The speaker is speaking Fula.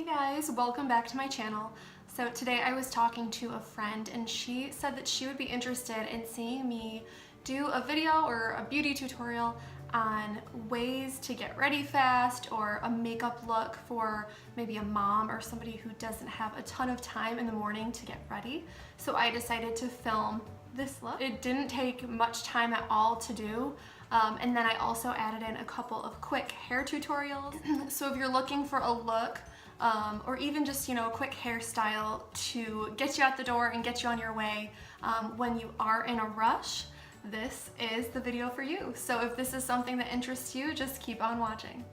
guys, welcome back to my channel. So today I was talking to a friend and she said that she would be interested in seeing me do a video or a beauty tutorial on ways to get ready fast or a makeup look for maybe a mom or somebody who doesn't have a ton of time in the morning to get ready. So I decided to film this look. It didn't take much time at all to do. And then I also added in a couple of quick hair tutorials. So if you're looking for a look or even just, a quick hairstyle to get you out the door and get you on your way when you are in a rush, this is the video for you. So if this is something that interests you, just keep on watching.